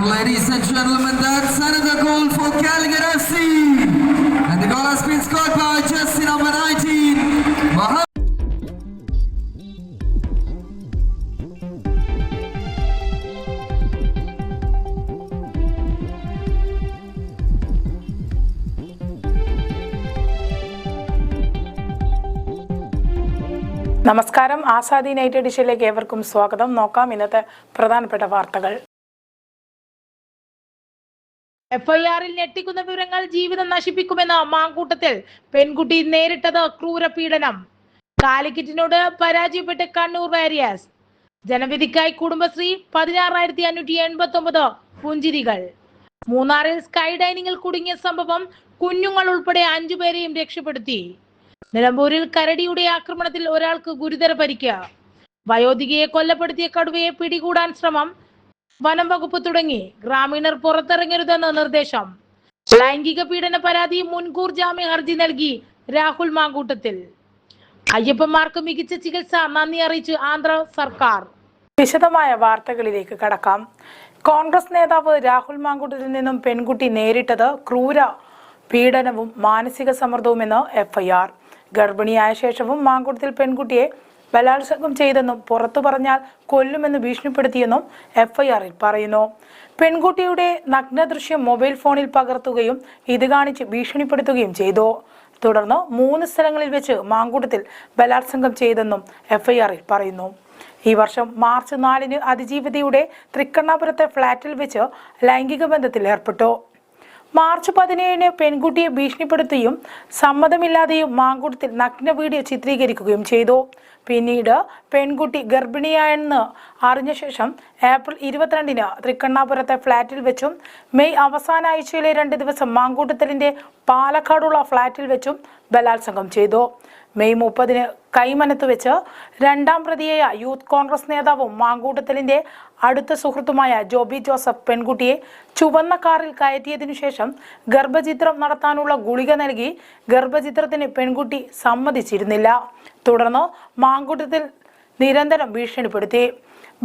ladies and gentlemen, that's another goal for Calicut FC. And the goal has been scored by jersey number 19. നമസ്കാരം. Azadi night എഡിഷനിലേക്ക് ഏവർക്കും സ്വാഗതം. നോക്കാം ഇന്നത്തെ പ്രധാനപ്പെട്ട വാർത്തകൾ. എഫ്ഐആറിൽ ഞെട്ടിക്കുന്ന വിവരങ്ങൾ ജീവിതം നശിപ്പിക്കുമെന്ന മാങ്കൂട്ടത്തിൽ പെൺകുട്ടി നേരിട്ടത് ക്രൂരപീഡനം. കാലിക്കറ്റിനോട് പരാജയപ്പെട്ട് കണ്ണൂർ വാരിയേഴ്സ്. ജനവിധിക്കായി കുടുംബശ്രീ 16,589 പുഞ്ചിരികൾ. മൂന്നാറിൽ സ്കൈ ഡൈനിങ്ങിൽ കുടുങ്ങിയ സംഭവം കുഞ്ഞുങ്ങൾ ഉൾപ്പെടെ 5 പേരെയും രക്ഷപ്പെടുത്തി. നിലമ്പൂരിൽ കരടിയുടെ ആക്രമണത്തിൽ ഒരാൾക്ക് ഗുരുതര പരിക്ക്. വയോധികയെ കൊലപ്പെടുത്തിയ കടുവയെ പിടികൂടാൻ ശ്രമം. വനം വകുപ്പ് തുടങ്ങി. ഗ്രാമീണർ പുറത്തിറങ്ങരുതെന്ന് നിർദ്ദേശം. ലൈംഗിക പീഡന പരാതി മുൻകൂർ ജാമ്യ ഹർജി നൽകി രാഹുൽ മാങ്കൂട്ടത്തിൽ. അയ്യപ്പന്മാർക്ക് മികച്ച ചികിത്സ നന്ദി അറിയിച്ച് ആന്ധ്ര സർക്കാർ. വിശദമായ വാർത്തകളിലേക്ക് കടക്കാം. കോൺഗ്രസ് നേതാവ് രാഹുൽ മാങ്കൂട്ടത്തിൽ നിന്നും പെൺകുട്ടി നേരിട്ടത് ക്രൂര പീഡനവും മാനസിക സമ്മർദ്ദവുമെന്ന് എഫ്ഐആർ. ഗർഭിണിയായ ശേഷവും മാങ്കൂട്ടത്തിൽ പെൺകുട്ടിയെ ബലാത്സംഗം ചെയ്തെന്നും പുറത്തു പറഞ്ഞാൽ കൊല്ലുമെന്ന് ഭീഷണിപ്പെടുത്തിയെന്നും എഫ്ഐആറിൽ പറയുന്നു. പെൺകുട്ടിയുടെ നഗ്നദൃശ്യം മൊബൈൽ ഫോണിൽ പകർത്തുകയും ഇത് കാണിച്ച് ഭീഷണിപ്പെടുത്തുകയും ചെയ്തു. തുടർന്ന് 3 സ്ഥലങ്ങളിൽ വെച്ച് മാങ്കൂട്ടത്തിൽ ബലാത്സംഗം ചെയ്തെന്നും എഫ്ഐആറിൽ പറയുന്നു. ഈ വർഷം മാർച്ച് 4 അതിജീവിതയുടെ തൃക്കണ്ണാപുരത്തെ ഫ്ളാറ്റിൽ വെച്ച് ലൈംഗിക ബന്ധത്തിൽ ഏർപ്പെട്ടു. മാർച്ച് 17 പെൺകുട്ടിയെ ഭീഷണിപ്പെടുത്തുകയും സമ്മതമില്ലാതെയും മാങ്കൂട്ടത്തിൽ നഗ്ന വീഡിയോ ചിത്രീകരിക്കുകയും ചെയ്തു. പിന്നീട് പെൺകുട്ടി ഗർഭിണിയായെന്ന് അറിഞ്ഞ ശേഷം ഏപ്രിൽ 22 തൃക്കണ്ണാപുരത്തെ ഫ്ളാറ്റിൽ വെച്ചും മെയ് അവസാന ആഴ്ചയിലെ 2 ദിവസം മാങ്കൂട്ടത്തിലിന്റെ പാലക്കാടുള്ള ഫ്ളാറ്റിൽ വെച്ചും ബലാത്സംഗം ചെയ്തു. മെയ് 30 കൈമനത്ത് വെച്ച് 2ാം പ്രതിയായ യൂത്ത് കോൺഗ്രസ് നേതാവും മാങ്കൂട്ടത്തിലിന്റെ അടുത്ത സുഹൃത്തുമായ ജോബി ജോസഫ് പെൺകുട്ടിയെ ചുവന്ന കാറിൽ കയറ്റിയതിനു ശേഷം ഗർഭചിത്രം നടത്താനുള്ള ഗുളിക നൽകി. ഗർഭചിത്രത്തിന് പെൺകുട്ടി സമ്മതിച്ചിരുന്നില്ല. തുടർന്ന് മാങ്കൂട്ടത്തിൽ നിരന്തരം ഭീഷണിപ്പെടുത്തി.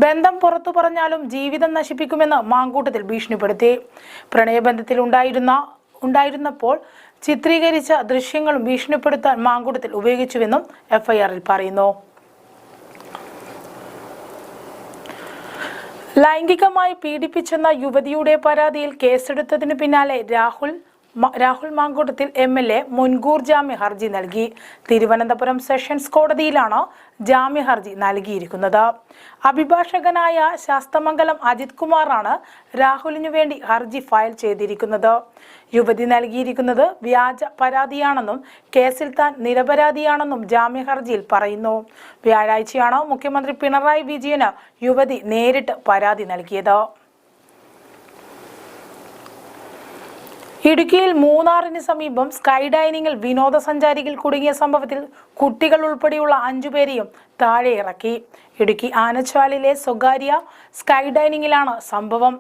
ബന്ധം പുറത്തു പറഞ്ഞാലും ജീവിതം നശിപ്പിക്കുമെന്ന് മാങ്കൂട്ടത്തിൽ ഭീഷണിപ്പെടുത്തി. പ്രണയബന്ധത്തിൽ ഉണ്ടായിരുന്നപ്പോൾ ചിത്രീകരിച്ച ദൃശ്യങ്ങളും ഭീഷണിപ്പെടുത്താൻ മാങ്കൂട്ടത്തിൽ ഉപയോഗിച്ചുവെന്നും എഫ്ഐആറിൽ പറയുന്നു. ലൈംഗികമായി പീഡിപ്പിച്ചെന്ന യുവതിയുടെ പരാതിയിൽ കേസെടുത്തതിനു പിന്നാലെ രാഹുൽ മാങ്കൂട്ടത്തിൽ MLA മുൻകൂർ ജാമ്യ ഹർജി നൽകി. തിരുവനന്തപുരം സെഷൻസ് കോടതിയിലാണ് ജാമ്യ ഹർജി നൽകിയിരിക്കുന്നത്. അഭിഭാഷകനായ ശാസ്തമംഗലം അജിത് കുമാറാണ് രാഹുലിനു വേണ്ടി ഹർജി ഫയൽ ചെയ്തിരിക്കുന്നത്. യുവതി നൽകിയിരിക്കുന്നത് വ്യാജ പരാതിയാണെന്നും കേസിൽ താൻ നിരപരാധിയാണെന്നും ജാമ്യ ഹർജിയിൽ പറയുന്നു. വ്യാഴാഴ്ചയാണ് മുഖ്യമന്ത്രി പിണറായി വിജയന് യുവതി നേരിട്ട് പരാതി നൽകിയത്. ഇടുക്കിയിൽ മൂന്നാറിന് സമീപം സ്കൈ ഡൈനിങ്ങിൽ വിനോദസഞ്ചാരികൾ കുടുങ്ങിയ സംഭവത്തിൽ കുട്ടികൾ ഉൾപ്പെടെയുള്ള 5 പേരെയും താഴെ ഇറക്കി. ഇടുക്കി ആനച്ചാലിലെ സ്വകാര്യ സ്കൈ ഡൈനിങ്ങിലാണ് സംഭവം.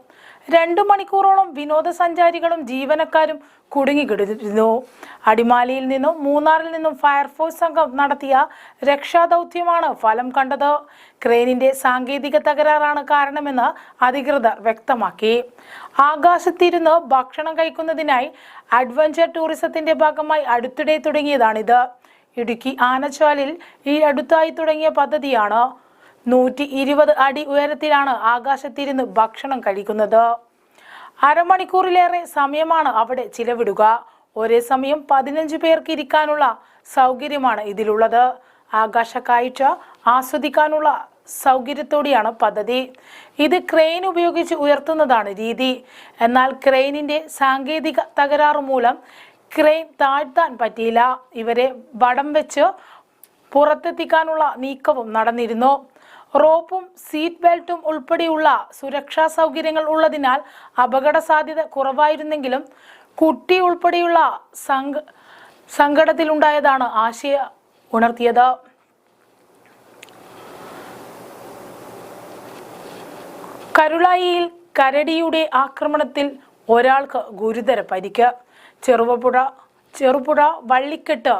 2 മണിക്കൂറോളം വിനോദസഞ്ചാരികളും ജീവനക്കാരും കുടുങ്ങിക്കിടന്നിരുന്നു. അടിമാലിയിൽ നിന്നും മൂന്നാറിൽ നിന്നും ഫയർഫോഴ്സ് സംഘം നടത്തിയ രക്ഷാദൗത്യമാണ് ഫലം കണ്ടത്. ക്രെയിനിന്റെ സാങ്കേതിക തകരാറാണ് കാരണമെന്ന് അധികൃതർ വ്യക്തമാക്കി. ആകാശത്തിരുന്ന് ഭക്ഷണം കഴിക്കുന്നതിനായി അഡ്വഞ്ചർ ടൂറിസത്തിന്റെ ഭാഗമായി അടുത്തിടെ തുടങ്ങിയതാണിത്. ഇടുക്കി ആനച്ചാലിൽ ഈ അടുത്തായി തുടങ്ങിയ പദ്ധതിയാണ്. 120 അടി ഉയരത്തിലാണ് ആകാശത്തിരുന്ന് ഭക്ഷണം കഴിക്കുന്നത്. അരമണിക്കൂറിലേറെ സമയമാണ് അവിടെ ചിലവിടുക. ഒരേ സമയം 15 പേർക്ക് ഇരിക്കാനുള്ള സൗകര്യമാണ് ഇതിലുള്ളത്. ആകാശ കാഴ്ച ആസ്വദിക്കാനുള്ള സൗകര്യത്തോടെയാണ് പദ്ധതി. ഇത് ക്രെയിൻ ഉപയോഗിച്ച് ഉയർത്തുന്നതാണ് രീതി. എന്നാൽ ക്രെയിനിന്റെ സാങ്കേതിക തകരാറ് മൂലം ക്രെയിൻ താഴ്ത്താൻ പറ്റിയില്ല. ഇവരെ വടം വെച്ച് പുറത്തെത്തിക്കാനുള്ള നീക്കവും നടന്നിരുന്നു. റോപ്പും സീറ്റ് ബെൽറ്റും ഉൾപ്പെടെയുള്ള സുരക്ഷാ സൗകര്യങ്ങൾ ഉള്ളതിനാൽ അപകട സാധ്യത കുറവായിരുന്നെങ്കിലും കുട്ടി ഉൾപ്പെടെയുള്ള സങ്കടത്തിലുണ്ടായതാണ് ആശയ ഉണർത്തിയത്. കരുളായിയിൽ കരടിയുടെ ആക്രമണത്തിൽ ഒരാൾക്ക് ഗുരുതര പരിക്ക്. ചെറുപുഴ വള്ളിക്കെട്ട്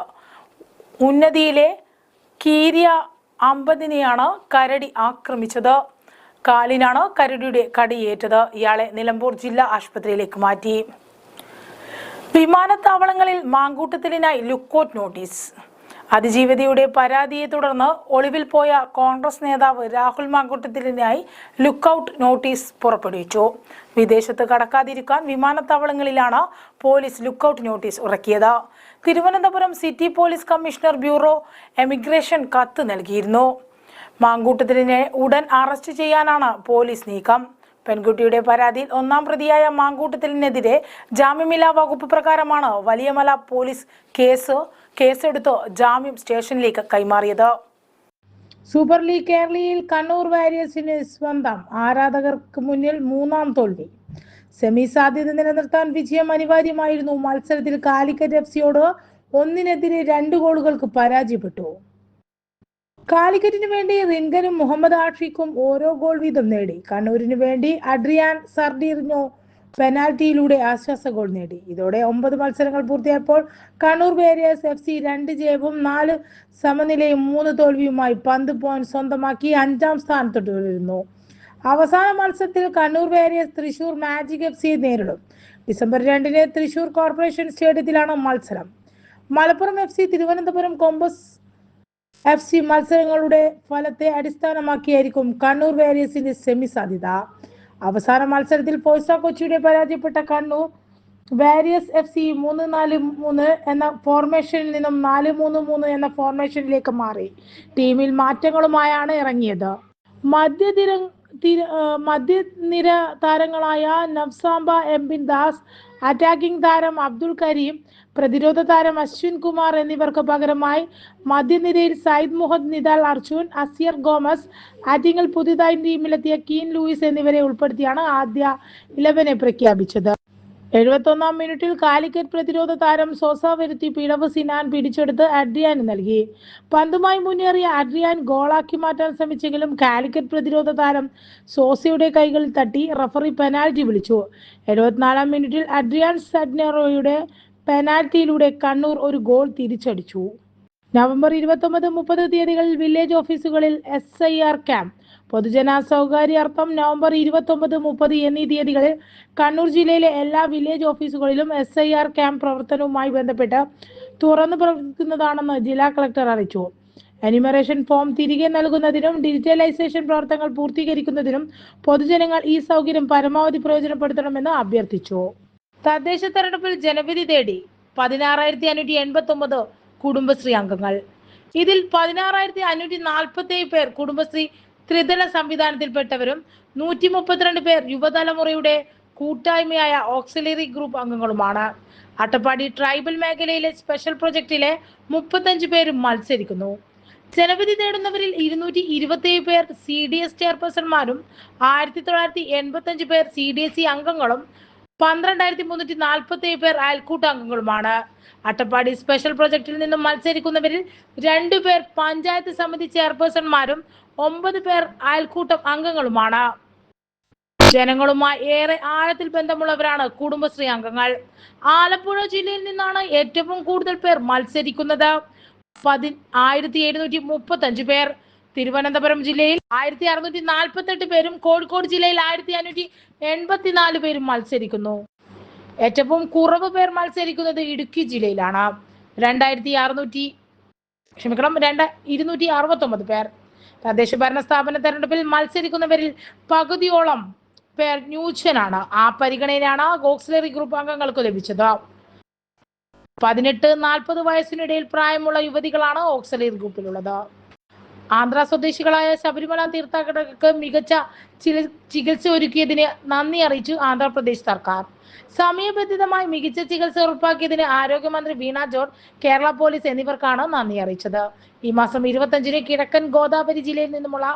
ഉന്നതിയിലെ കീരിയ 50-നെയാണ് കരടി ആക്രമിച്ചത്. കാലിനാണ് കരടിയുടെ കടിയേറ്റത്. ഇയാളെ നിലമ്പൂർ ജില്ലാ ആശുപത്രിയിലേക്ക് മാറ്റി. വിമാനത്താവളങ്ങളിൽ മാങ്കൂട്ടത്തിനായി ലുക്കൌട്ട് നോട്ടീസ്. അതിജീവിതയുടെ പരാതിയെ തുടർന്ന് ഒളിവിൽ പോയ കോൺഗ്രസ് നേതാവ് രാഹുൽ മാങ്കൂട്ടത്തിനായി ലുക്കൌട്ട് നോട്ടീസ് പുറപ്പെടുവിച്ചു. വിദേശത്ത് കടക്കാതിരിക്കാൻ വിമാനത്താവളങ്ങളിലാണ് പോലീസ് ലുക്കൌട്ട് നോട്ടീസ് ഇറക്കിയത്. Thiruvananthapuram city police commissioner bureau emigration കത്ത് നൽകിയിരുന്നു. മാങ്കൂട്ടത്തിനെ ഉടൻ അറസ്റ്റ് ചെയ്യാനാണ് പോലീസ് നീക്കം. പെൺകുട്ടിയുടെ പരാതിയിൽ ഒന്നാം പ്രതിയായ മാങ്കൂട്ടത്തിനെതിരെ ജാമ്യമില്ലാ വകുപ്പ് പ്രകാരമാണ് വലിയമല പോലീസ് കേസെടുത്ത് ജാമ്യം സ്റ്റേഷനിലേക്ക് കൈമാറിയത്. സൂപ്പർ ലീഗ് കേരളയിൽ കണ്ണൂർ വാരിയേഴ്സിന് സ്വന്തം ആരാധകർക്ക് മുന്നിൽ 3ാം തോൽവി. സെമി സാധ്യത നിലനിർത്താൻ വിജയം അനിവാര്യമായിരുന്നു. മത്സരത്തിൽ കാലിക്കറ്റ് എഫ്സിയോട് 1-2 ഗോളുകൾക്ക് പരാജയപ്പെട്ടു. കാലിക്കറ്റിന് വേണ്ടി റിൻഗനും മുഹമ്മദ് ആഷിഖും ഓരോ ഗോൾ വീതം നേടി. കണ്ണൂരിന് വേണ്ടി അഡ്രിയാൻ സർഡിറിഞ്ഞോ പെനാൽറ്റിയിലൂടെ ആശ്വാസ ഗോൾ നേടി. ഇതോടെ 9 മത്സരങ്ങൾ പൂർത്തിയായപ്പോൾ കണ്ണൂർ വാരിയേഴ്സ് FC 2 ജയവും 4 സമനിലയും 3 തോൽവിയുമായി 10 പോയിന്റ് സ്വന്തമാക്കി 5ാം സ്ഥാനത്ത് തുടരുന്നു. അവസാന മത്സരത്തിൽ കണ്ണൂർ വാരിയേഴ്സ് തൃശൂർ മാജിക് FCയെ നേരിടും. ഡിസംബർ 2-ന് തൃശൂർ കോർപ്പറേഷൻ സ്റ്റേഡിയത്തിലാണ് മത്സരം. Malappuram FC Thiruvananthapuram compass FC മത്സരങ്ങളുടെ ഫലത്തെ അടിസ്ഥാനമാക്കിയായിരിക്കും കണ്ണൂർ വാരിയേഴ്സിന്റെ സെമി സാധ്യത. അവസാന മത്സരത്തിൽ ഫോഴ്സ കൊച്ചിയുടെ പരാജയപ്പെട്ട കണ്ണൂർ വാരിയേഴ്സ് FC 3-4-3 എന്ന ഫോർമേഷനിൽ നിന്നും 4-3-3 എന്ന ഫോർമേഷനിലേക്ക് മാറി. ടീമിൽ മാറ്റങ്ങളുമായാണ് ഇറങ്ങിയത്. മധ്യനിര താരങ്ങളായ നവ്സാംബ എംബിൻ ദാസ്, അറ്റാക്കിംഗ് താരം അബ്ദുൾ കരീം, പ്രതിരോധ താരം അശ്വിൻ കുമാർ എന്നിവർക്ക് പകരമായി മധ്യനിരയിൽ സയ്യിദ് മുഹമ്മദ് നിദാൽ അർജുൻ, അസിയർ ഗോമസ്, ആറ്റിങ്ങൽ പുതുതായി ടീമിലെത്തിയ കീൻ ലൂയിസ് എന്നിവരെ ഉൾപ്പെടുത്തിയാണ് ആദ്യ 11 പ്രഖ്യാപിച്ചത്. 71ാം മിനിറ്റിൽ കാലിക്കറ്റ് പ്രതിരോധ താരം സോസ വരുത്തി പിഴവ് സിനാൻ പിടിച്ചെടുത്ത് അഡ്രിയാന് നൽകി. പന്തുമായി മുന്നേറിയ അഡ്രിയാൻ ഗോളാക്കി മാറ്റാൻ ശ്രമിച്ചെങ്കിലും കാലിക്കറ്റ് പ്രതിരോധ താരം സോസയുടെ കൈകളിൽ തട്ടി റഫറി പെനാൽറ്റി വിളിച്ചു. 74ാം മിനിറ്റിൽ അഡ്രിയാൻ സഡ്നെറോയുടെ പെനാൽറ്റിയിലൂടെ കണ്ണൂർ ഒരു ഗോൾ തിരിച്ചടിച്ചു. നവംബർ 29-30 തീയതികളിൽ വില്ലേജ് ഓഫീസുകളിൽ SIR ക്യാമ്പ്. പൊതുജന സൗകര്യാർത്ഥം നവംബർ 29-30 എന്നീ തീയതികളിൽ കണ്ണൂർ ജില്ലയിലെ എല്ലാ വില്ലേജ് ഓഫീസുകളിലും SIR ക്യാമ്പ് പ്രവർത്തനവുമായി ബന്ധപ്പെട്ട് തുറന്നു പ്രവർത്തിക്കുന്നതാണെന്ന് ജില്ലാ കളക്ടർ അറിയിച്ചു. എന്യൂമറേഷൻ ഫോം തിരികെ നൽകുന്നതിനും ഡിജിറ്റലൈസേഷൻ പ്രവർത്തനങ്ങൾ പൂർത്തീകരിക്കുന്നതിനും പൊതുജനങ്ങൾ ഈ സൗകര്യം പരമാവധി പ്രയോജനപ്പെടുത്തണമെന്ന് അഭ്യർത്ഥിച്ചു. തദ്ദേശ തെരഞ്ഞെടുപ്പിൽ ജനവിധി തേടി 16,589 കുടുംബശ്രീ അംഗങ്ങൾ. ഇതിൽ 16,547 പേർ കുടുംബശ്രീ ത്രിതല സംവിധാനത്തിൽപ്പെട്ടവരും 132 പേർ യുവതലമുറയുടെ കൂട്ടായ്മയായ ഓക്സിലറി ഗ്രൂപ്പ് അംഗങ്ങളുമാണ്. അട്ടപ്പാടി ട്രൈബൽ മേഖലയിലെ സ്പെഷ്യൽ പ്രൊജക്ടിലെ 35 പേരും മത്സരിക്കുന്നു. ജനവിധി തേടുന്നവരിൽ 227 പേർ CDS ചെയർപേഴ്സൺമാരും 1985 പേർ CDSE അംഗങ്ങളും 12,347 പേർ അയൽക്കൂട്ട അംഗങ്ങളുമാണ്. അട്ടപ്പാടി സ്പെഷ്യൽ പ്രൊജക്ടിൽ നിന്നും മത്സരിക്കുന്നവരിൽ 2 പേർ പഞ്ചായത്ത് സമിതി ചെയർപേഴ്സൺമാരും 9 പേർ അയൽക്കൂട്ടം അംഗങ്ങളുമാണ്. ജനങ്ങളുമായി ഏറെ ആഴത്തിൽ ബന്ധമുള്ളവരാണ് കുടുംബശ്രീ അംഗങ്ങൾ. ആലപ്പുഴ ജില്ലയിൽ നിന്നാണ് ഏറ്റവും കൂടുതൽ പേർ മത്സരിക്കുന്നത്, 1735 പേർ. തിരുവനന്തപുരം ജില്ലയിൽ 1648 പേരും കോഴിക്കോട് ജില്ലയിൽ 1584 പേരും മത്സരിക്കുന്നു. ഏറ്റവും കുറവ് പേർ മത്സരിക്കുന്നത് ഇടുക്കി ജില്ലയിലാണ്, 269 പേർ. തദ്ദേശ ഭരണ സ്ഥാപന തെരഞ്ഞെടുപ്പിൽ മത്സരിക്കുന്നവരിൽ പകുതിയോളം പേർ ന്യൂജനാണ്. ആ പരിഗണനയാണ് ഓക്സിലറി ഗ്രൂപ്പ് അംഗങ്ങൾക്ക് ലഭിച്ചത്. 18-40 വയസ്സിനിടയിൽ പ്രായമുള്ള യുവതികളാണ് ഓക്സിലറി ഗ്രൂപ്പിലുള്ളത്. ആന്ധ്ര സ്വദേശികളായ ശബരിമല തീർത്ഥാടകർക്ക് മികച്ച ചികിത്സ ഒരുക്കിയതിന് നന്ദി അറിയിച്ചു ആന്ധ്രാപ്രദേശ് സർക്കാർ. സമയബന്ധിതമായി മികച്ച ചികിത്സ ഉറപ്പാക്കിയതിന് ആരോഗ്യമന്ത്രി വീണ ജോർജ്, കേരള പോലീസ് എന്നിവർക്കാണ് നന്ദി അറിയിച്ചത്. ഈ മാസം 25-ന് കിഴക്കൻ ഗോദാവരി ജില്ലയിൽ നിന്നുമുള്ള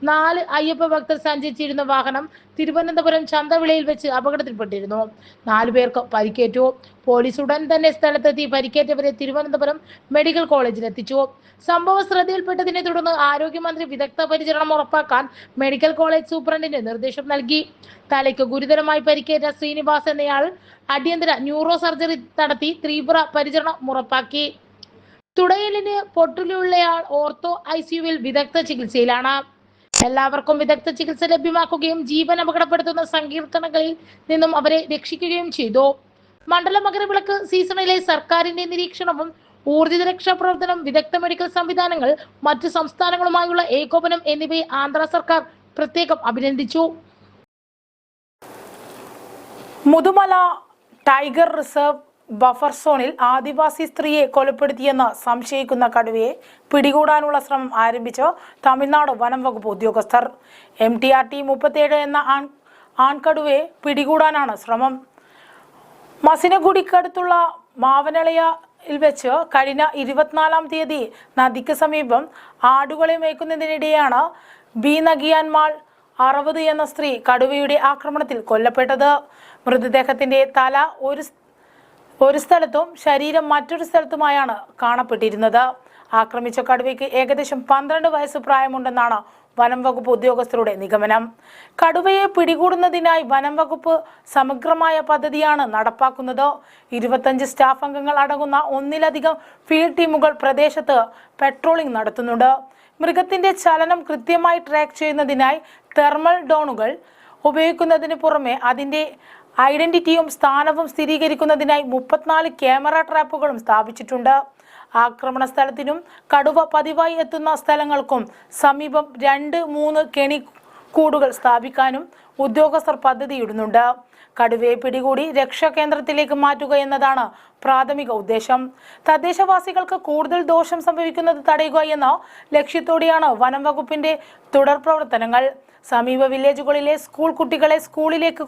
4 അയ്യപ്പ ഭക്തർ സഞ്ചരിച്ചിരുന്ന വാഹനം തിരുവനന്തപുരം ചന്തവിളയിൽ വെച്ച് അപകടത്തിൽപ്പെട്ടിരുന്നു. 4 പേർക്ക് പരിക്കേറ്റു. പോലീസ് ഉടൻ തന്നെ സ്ഥലത്തെത്തി പരിക്കേറ്റവരെ തിരുവനന്തപുരം മെഡിക്കൽ കോളേജിൽ എത്തിച്ചു. സംഭവം ശ്രദ്ധയിൽപ്പെട്ടതിനെ തുടർന്ന് ആരോഗ്യമന്ത്രി വിദഗ്ധ പരിചരണം ഉറപ്പാക്കാൻ മെഡിക്കൽ കോളേജ് സൂപ്രണ്ടിന് നിർദ്ദേശം നൽകി. തലയ്ക്ക് ഗുരുതരമായി പരിക്കേറ്റ ശ്രീനിവാസ് എന്നയാൾ അടിയന്തര ന്യൂറോ സർജറി നടത്തി തീവ്ര പരിചരണം ഉറപ്പാക്കി. തുടയിലിന് പൊട്ടലുള്ളയാൾ ഓർത്തോ ICUവിൽ വിദഗ്ധ ചികിത്സയിലാണ്. എല്ലാവർക്കും വിദഗ്ധ ചികിത്സ ലഭ്യമാക്കുകയും ജീവൻ അപകടപ്പെടുത്തുന്ന സങ്കീർത്തനങ്ങളിൽ നിന്നും അവരെ രക്ഷിക്കുകയും ചെയ്തു. മണ്ഡല മകരവിളക്ക് സീസണിലെ സർക്കാരിന്റെ നിരീക്ഷണവും ഊർജിത രക്ഷാപ്രവർത്തനം, വിദഗ്ധ മെഡിക്കൽ സംവിധാനങ്ങൾ, മറ്റ് സംസ്ഥാനങ്ങളുമായുള്ള ഏകോപനം എന്നിവയെ ആന്ധ്ര സർക്കാർ പ്രത്യേകം അഭിനന്ദിച്ചു. മുതുമല ടൈഗർ റിസർവ് ബഫർ സോണിൽ ആദിവാസി സ്ത്രീയെ കൊലപ്പെടുത്തിയെന്ന് സംശയിക്കുന്ന കടുവയെ പിടികൂടാനുള്ള ശ്രമം ആരംഭിച്ച് തമിഴ്നാട് വനം വകുപ്പ് ഉദ്യോഗസ്ഥർ. MTRT 37 എന്ന ആൺകടുവയെ പിടികൂടാനാണ് ശ്രമം. മസിനഗുഡിക്കടുത്തുള്ള മാവനളയിൽ വെച്ച് കഴിഞ്ഞ 24-ാം തീയതി നദിക്ക് സമീപം ആടുകളെ മേയ്ക്കുന്നതിനിടെയാണ് ബി നഗിയാൻമാൾ 60 എന്ന സ്ത്രീ കടുവയുടെ ആക്രമണത്തിൽ കൊല്ലപ്പെട്ടത്. മൃതദേഹത്തിന്റെ തല ഒരു സ്ഥലത്തും ശരീരം മറ്റൊരു സ്ഥലത്തുമായാണ് കാണപ്പെട്ടിരുന്നത്. ആക്രമിച്ച കടുവയ്ക്ക് ഏകദേശം 12 വയസ്സ് പ്രായമുണ്ടെന്നാണ് വനം വകുപ്പ് ഉദ്യോഗസ്ഥരുടെ നിഗമനം. കടുവയെ പിടികൂടുന്നതിനായി വനം വകുപ്പ് സമഗ്രമായ പദ്ധതിയാണ് നടപ്പാക്കുന്നത്. 25 സ്റ്റാഫ് അംഗങ്ങൾ അടങ്ങുന്ന ഒന്നിലധികം ഫീൽഡ് ടീമുകൾ പ്രദേശത്ത് പെട്രോളിംഗ് നടത്തുന്നുണ്ട്. മൃഗത്തിന്റെ ചലനം കൃത്യമായി ട്രാക്ക് ചെയ്യുന്നതിനായി തെർമൽ ഡ്രോണുകൾ ഉപയോഗിക്കുന്നതിന് പുറമെ അതിന്റെ ഐഡന്റിറ്റിയും സ്ഥാനവും സ്ഥിരീകരിക്കുന്നതിനായി 34 ക്യാമറ ട്രാപ്പുകളും സ്ഥാപിച്ചിട്ടുണ്ട്. ആക്രമണ സ്ഥലത്തിനും കടുവ പതിവായി എത്തുന്ന സ്ഥലങ്ങൾക്കും സമീപം 2-3 കെണിക്കൂടുകൾ സ്ഥാപിക്കാനും ഉദ്യോഗസ്ഥർ പദ്ധതിയിടുന്നുണ്ട്. കടുവയെ പിടികൂടി രക്ഷാകേന്ദ്രത്തിലേക്ക് മാറ്റുക എന്നതാണ് പ്രാഥമിക ഉദ്ദേശം. തദ്ദേശവാസികൾക്ക് കൂടുതൽ ദോഷം സംഭവിക്കുന്നത് തടയുക എന്ന ലക്ഷ്യത്തോടെയാണ് വനം വകുപ്പിന്റെ തുടർ പ്രവർത്തനങ്ങൾ. സമീപ വില്ലേജുകളിലെ സ്കൂൾ കുട്ടികളെ സ്കൂളിലേക്ക്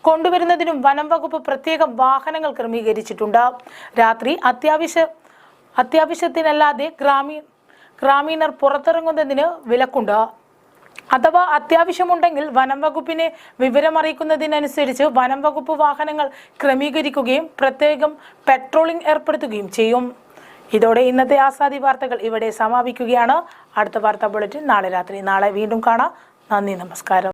കൊണ്ടുവരുന്നതിനും വനം വകുപ്പ് പ്രത്യേകം വാഹനങ്ങൾ ക്രമീകരിച്ചിട്ടുണ്ട്. രാത്രി അത്യാവശ്യത്തിനല്ലാതെ ഗ്രാമീണർ പുറത്തിറങ്ങുന്നതിന് വിലക്കുണ്ട്. അഥവാ അത്യാവശ്യമുണ്ടെങ്കിൽ വനം വകുപ്പിനെ വിവരമറിയിക്കുന്നതിനനുസരിച്ച് വനം വകുപ്പ് വാഹനങ്ങൾ ക്രമീകരിക്കുകയും പ്രത്യേകം പെട്രോളിംഗ് ഏർപ്പെടുത്തുകയും ചെയ്യും. ഇതോടെ ഇന്നത്തെ ആസാദി വാർത്തകൾ ഇവിടെ സമാപിക്കുകയാണ്. അടുത്ത വാർത്താ ബുള്ളറ്റിൻ നാളെ രാത്രി. നാളെ വീണ്ടും കാണാം. നന്ദി, നമസ്കാരം.